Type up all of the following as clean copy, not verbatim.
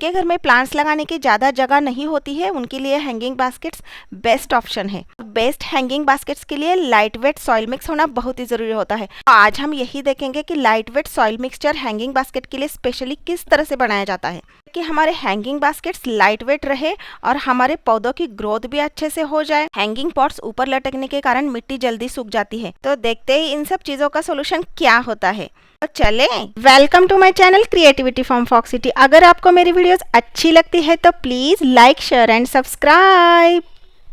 जिनके घर में प्लांट्स लगाने की ज़्यादा जगह नहीं होती है उनके लिए हैंगिंग बास्केट्स बेस्ट ऑप्शन है। बेस्ट हैंगिंग बास्केट्स के लिए लाइट वेट सॉइल मिक्स होना बहुत ही ज़रूरी होता है। तो आज हम यही देखेंगे कि light weight soil mixture hanging basket के लिए स्पेशली किस तरह से बनाया जाता है कि हमारे हैंगिंग बास्केट्स लाइट वेट रहे और हमारे पौधों की ग्रोथ भी अच्छे से हो जाए। हैंगिंग पॉट्स ऊपर लटकने के कारण मिट्टी जल्दी सूख जाती है, तो देखते ही इन सब चीज़ों का सोल्यूशन क्या होता है। तो चले, welcome to my channel creativity from fox city. अगर आपको मेरी वीडियोस अच्छी लगती है तो please like, share and subscribe.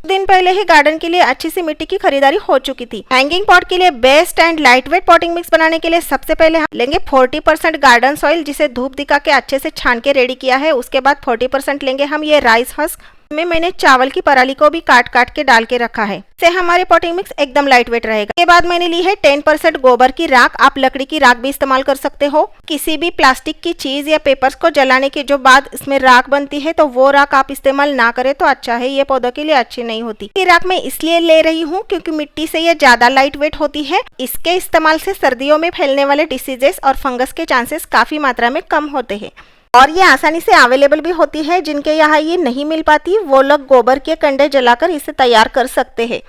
दिन पहले ही गार्डन के लिए अच्छी सी मिट्टी की खरीदारी हो चुकी थी। हैंगिंग पॉट के लिए best and light weight potting mix बनाने के लिए सबसे पहले हम लेंगे 40% गार्डन सॉइल, जिसे धूप दिखा के अच्छे से छान के रेडी किया है। उसके बाद 40% लेंगे हम ये राइस हस्क में मैंने चावल की पराली को भी काट काट के डाल के रखा है। इससे हमारे पॉटिंग मिक्स एकदम लाइट वेट रहेगा। इसके बाद मैंने ली है 10% गोबर की राख। आप लकड़ी की राख भी इस्तेमाल कर सकते हो। किसी भी प्लास्टिक की चीज या पेपर्स को जलाने के जो बाद इसमें राख बनती है तो वो राख आप इस्तेमाल ना करें तो अच्छा है, ये पौधों के लिए अच्छी नहीं होती। ये राख मैं इसलिए ले रही हूँ क्योंकि मिट्टी से ये ज्यादा लाइट वेट होती है। इसके इस्तेमाल से सर्दियों में फैलने वाले डिसीजेस और फंगस के चांसेस काफी मात्रा में कम होते हैं और ये आसानी से अवेलेबल भी होती है। जिनके यहाँ ये नहीं मिल पाती वो लोग गोबर के कंडे जलाकर इसे तैयार कर सकते हैं।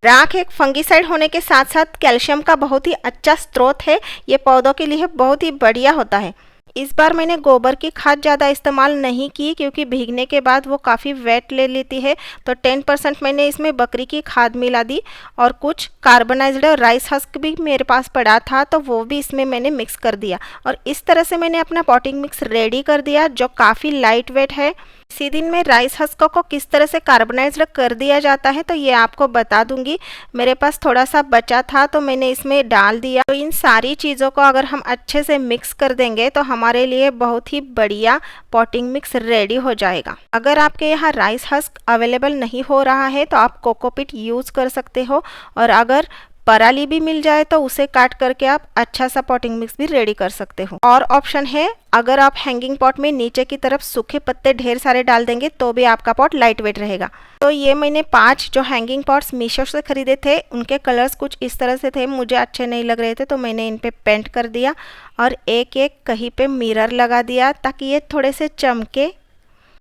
राख एक फंगीसाइड होने के साथ साथ कैल्शियम का बहुत ही अच्छा स्रोत है। ये पौधों के लिए बहुत ही बढ़िया होता है। इस बार मैंने गोबर की खाद ज़्यादा इस्तेमाल नहीं की क्योंकि भीगने के बाद वो काफ़ी वेट ले लेती है, तो 10% मैंने इसमें बकरी की खाद मिला दी और कुछ कार्बनाइज्ड राइस हस्क भी मेरे पास पड़ा था तो वो भी इसमें मैंने मिक्स कर दिया और इस तरह से मैंने अपना पॉटिंग मिक्स रेडी कर दिया जो काफ़ी लाइट वेट है। इसी दिन में राइस हस्क को किस तरह से कार्बनाइज्ड कर दिया जाता है तो ये आपको बता दूंगी। मेरे पास थोड़ा सा बचा था तो मैंने इसमें डाल दिया। तो इन सारी चीज़ों को अगर हम अच्छे से मिक्स कर देंगे तो हमारे लिए बहुत ही बढ़िया पॉटिंग मिक्स रेडी हो जाएगा। अगर आपके यहाँ राइस हस्क अवेलेबल नहीं हो रहा है तो आप कोकोपीट यूज़ कर सकते हो और अगर पराली भी मिल जाए तो उसे काट करके आप अच्छा सा पॉटिंग मिक्स भी रेडी कर सकते हो। और ऑप्शन है, अगर आप हैंगिंग पॉट में नीचे की तरफ सूखे पत्ते ढेर सारे डाल देंगे तो भी आपका पॉट लाइट वेट रहेगा। तो ये मैंने 5 जो हैंगिंग पॉट्स मीशो से खरीदे थे, उनके कलर्स कुछ इस तरह से थे, मुझे अच्छे नहीं लग रहे थे तो मैंने इन पे पेंट कर दिया और एक एक कहीं पे मिरर लगा दिया ताकि ये थोड़े से चमके।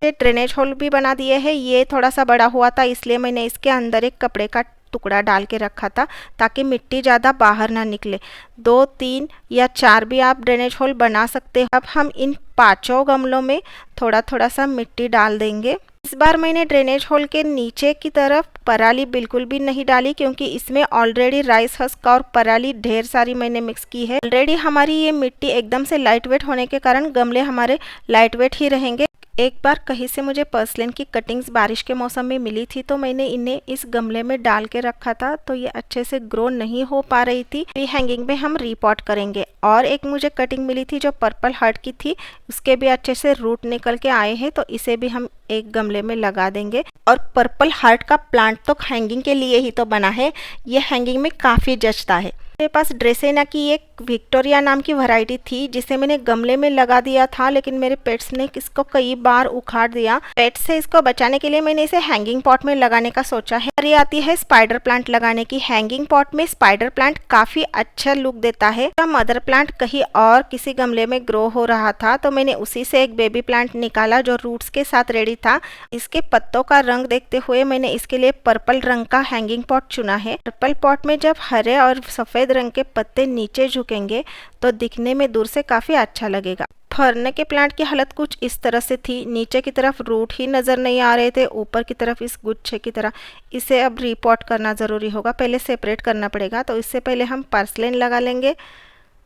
ड्रेनेज होल भी बना दिए है। ये थोड़ा सा बड़ा हुआ था इसलिए मैंने इसके अंदर एक कपड़े का टुकड़ा डाल के रखा था ताकि मिट्टी ज़्यादा बाहर ना निकले। 2, 3 या 4 भी आप ड्रेनेज होल बना सकते हो। अब हम इन 5 गमलों में थोड़ा थोड़ा सा मिट्टी डाल देंगे। इस बार मैंने ड्रेनेज होल के नीचे की तरफ पराली बिल्कुल भी नहीं डाली क्योंकि इसमें ऑलरेडी राइस हस्क और पराली ढेर सारी मैंने मिक्स की है। ऑलरेडी हमारी ये मिट्टी एकदम से लाइट वेट होने के कारण गमले हमारे लाइट वेट ही रहेंगे। एक बार कहीं से मुझे पर्सलेन की कटिंग्स बारिश के मौसम में मिली थी तो मैंने इन्हें इस गमले में डाल के रखा था तो ये अच्छे से ग्रो नहीं हो पा रही थी। हैंगिंग में हम रीपॉट करेंगे। और एक मुझे कटिंग मिली थी जो पर्पल हार्ट की थी, उसके भी अच्छे से रूट निकल के आए हैं तो इसे भी हम एक गमले में लगा देंगे। और पर्पल हार्ट का प्लांट तो हैंगिंग के लिए ही तो बना है, ये हैंगिंग में काफ़ी जचता है। मेरे पास ड्रेसेना की एक विक्टोरिया नाम की वैरायटी थी जिसे मैंने गमले में लगा दिया था, लेकिन मेरे पेट्स ने इसको कई बार उखाड़ दिया। पेट्स से इसको बचाने के लिए मैंने इसे हैंगिंग पॉट में लगाने का सोचा है। और ये आती है स्पाइडर प्लांट लगाने की। हैंगिंग पॉट में स्पाइडर प्लांट काफी अच्छा लुक देता है। मदर प्लांट कहीं और किसी गमले में ग्रो हो रहा था तो मैंने उसी से एक बेबी प्लांट निकाला जो रूट्स के साथ रेडी था। इसके पत्तों का रंग देखते हुए मैंने इसके लिए पर्पल रंग का हैंगिंग पॉट चुना है। पर्पल पॉट में जब हरे और सफेद रंग के पत्ते नीचे झुकेंगे तो दिखने में दूर से काफी अच्छा लगेगा। फरने के प्लांट की हालत कुछ इस तरह से थी, नीचे की तरफ रूट ही नजर नहीं आ रहे थे, ऊपर की तरफ इस गुच्छे की तरह। इसे अब रिपॉट करना जरूरी होगा, पहले सेपरेट करना पड़ेगा। तो इससे पहले हम पर्सलेन लगा लेंगे।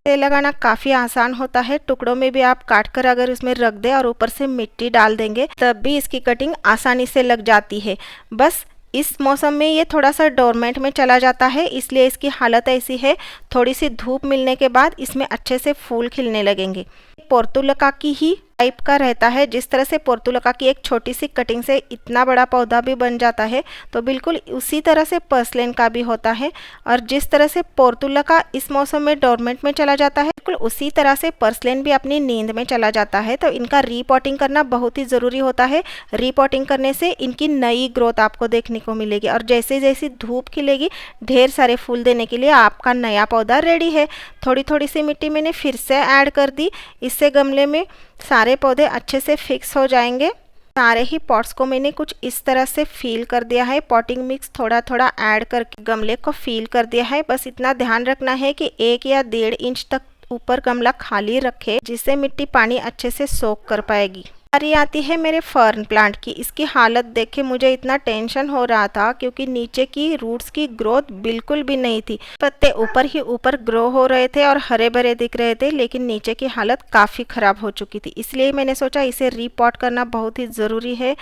ये लगाना काफ़ी आसान होता है। टुकड़ों में भी आप काट कर अगर इसमें रख दें और ऊपर से मिट्टी डाल देंगे तब भी इसकी कटिंग आसानी से लग जाती है। बस इस मौसम में ये थोड़ा सा डोरमेंट में चला जाता है, इसलिए इसकी हालत ऐसी है। थोड़ी सी धूप मिलने के बाद इसमें अच्छे से फूल खिलने लगेंगे। पोर्तुलका की ही टाइप का रहता है। जिस तरह से पोर्तुलका की एक छोटी सी कटिंग से इतना बड़ा पौधा भी बन जाता है तो बिल्कुल उसी तरह से पर्सलेन का भी होता है। और जिस तरह से पोर्तुलका इस मौसम में डोरमेंट में चला जाता है, बिल्कुल उसी तरह से पर्सलेन भी अपनी नींद में चला जाता है। तो इनका रीपॉटिंग करना बहुत ही ज़रूरी होता है। रीपॉटिंग करने से इनकी नई ग्रोथ आपको देखने को मिलेगी और जैसे जैसी धूप खिलेगी ढेर सारे फूल देने के लिए आपका नया पौधा रेडी है। थोड़ी थोड़ी सी मिट्टी मैंने फिर से ऐड कर दी। इससे गमले में सारे सारे पौधे अच्छे से फिक्स हो जाएंगे। सारे ही पॉट्स को मैंने कुछ इस तरह से फील कर दिया है, पॉटिंग मिक्स थोड़ा थोड़ा ऐड करके गमले को फील कर दिया है। बस इतना ध्यान रखना है कि 1 या 1.5 इंच तक ऊपर गमला खाली रखे, जिससे मिट्टी पानी अच्छे से सोख कर पाएगी। बारी आती है मेरे फर्न प्लांट की। इसकी हालत देख के मुझे इतना टेंशन हो रहा था क्योंकि नीचे की रूट्स की ग्रोथ बिल्कुल भी नहीं थी। पत्ते ऊपर ही ऊपर ग्रो हो रहे थे और हरे भरे दिख रहे थे, लेकिन नीचे की हालत काफ़ी ख़राब हो चुकी थी। इसलिए मैंने सोचा इसे रीपॉट करना बहुत ही ज़रूरी है।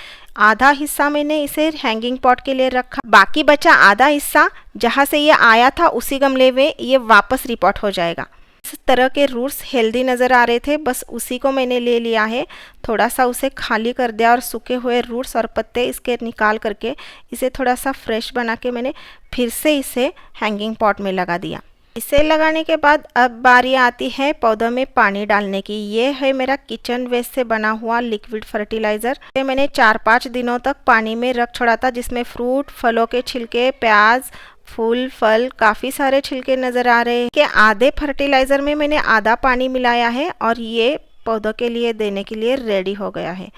आधा हिस्सा मैंने इसे हैंगिंग पॉट के लिए रखा, बाकी बचा आधा हिस्सा जहाँ से ये आया था उसी गमले में ये वापस रीपॉट हो जाएगा। इस तरह के रूट्स हेल्दी नज़र आ रहे थे, बस उसी को मैंने ले लिया है। थोड़ा सा उसे खाली कर दिया और सूखे हुए रूट्स और पत्ते इसके निकाल करके इसे थोड़ा सा फ्रेश बना के मैंने फिर से इसे हैंगिंग पॉट में लगा दिया। इसे लगाने के बाद अब बारी आती है पौधों में पानी डालने की। ये है मेरा किचन वेस्ट से बना हुआ लिक्विड फर्टिलाइज़र। ये मैंने 4-5 दिनों तक पानी में रख छोड़ा था, जिसमें फ्रूट, फलों के छिलके, प्याज, फूल, फल, काफ़ी सारे छिलके नज़र आ रहे हैं। कि आधे फर्टिलाइज़र में मैंने आधा पानी मिलाया है और ये पौधों के लिए देने के लिए रेडी हो गया है।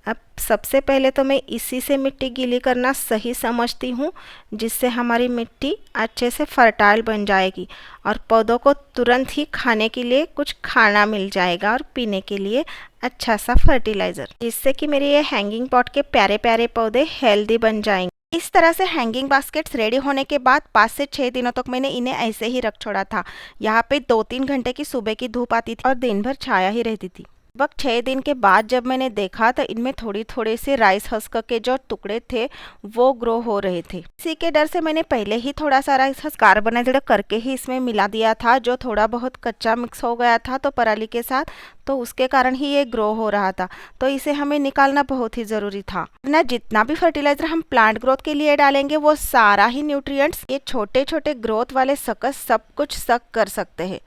अब सबसे पहले तो मैं इसी से मिट्टी गीली करना सही समझती हूँ, जिससे हमारी मिट्टी अच्छे से फर्टाइल बन जाएगी और पौधों को तुरंत ही खाने के लिए कुछ खाना मिल जाएगा और पीने के लिए अच्छा सा फर्टिलाइज़र, जिससे कि मेरे ये हैंगिंग पॉट के प्यारे प्यारे पौधे हेल्दी बन जाएंगे। इस तरह से हैंगिंग बास्केट्स रेडी होने के बाद 5 से 6 दिनों तक मैंने इन्हें ऐसे ही रख छोड़ा था। यहाँ पे 2-3 घंटे की सुबह की धूप आती थी और दिन भर छाया ही रहती थी। लगभग 6 दिन के बाद जब मैंने देखा तो इनमें थोड़ी थोड़ी से राइस हस्क के जो टुकड़े थे वो ग्रो हो रहे थे। इसी के डर से मैंने पहले ही थोड़ा सा राइस हस्क कार्बोनाइज्ड करके ही इसमें मिला दिया था, जो थोड़ा बहुत कच्चा मिक्स हो गया था तो पराली के साथ, तो उसके कारण ही ये ग्रो हो रहा था। तो इसे हमें निकालना बहुत ही ज़रूरी था, ना जितना भी फर्टिलाइजर हम प्लांट ग्रोथ के लिए डालेंगे वो सारा ही न्यूट्रिएंट्स ये छोटे छोटे ग्रोथ वाले सकस सब कुछ सक कर सकते हैं।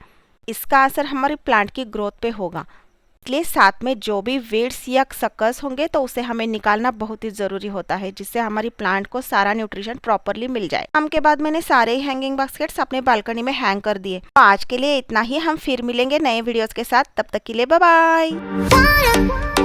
इसका असर हमारे प्लांट की ग्रोथ पे होगा। इसलिए साथ में जो भी वीड्स या सकस होंगे तो उसे हमें निकालना बहुत ही ज़रूरी होता है, जिससे हमारी प्लांट को सारा न्यूट्रिशन प्रॉपरली मिल जाए। काम के बाद मैंने सारे हैंगिंग बास्केट्स अपने बालकनी में हैंग कर दिए। तो आज के लिए इतना ही, हम फिर मिलेंगे नए वीडियोस के साथ, तब तक के लिए बाय बाय।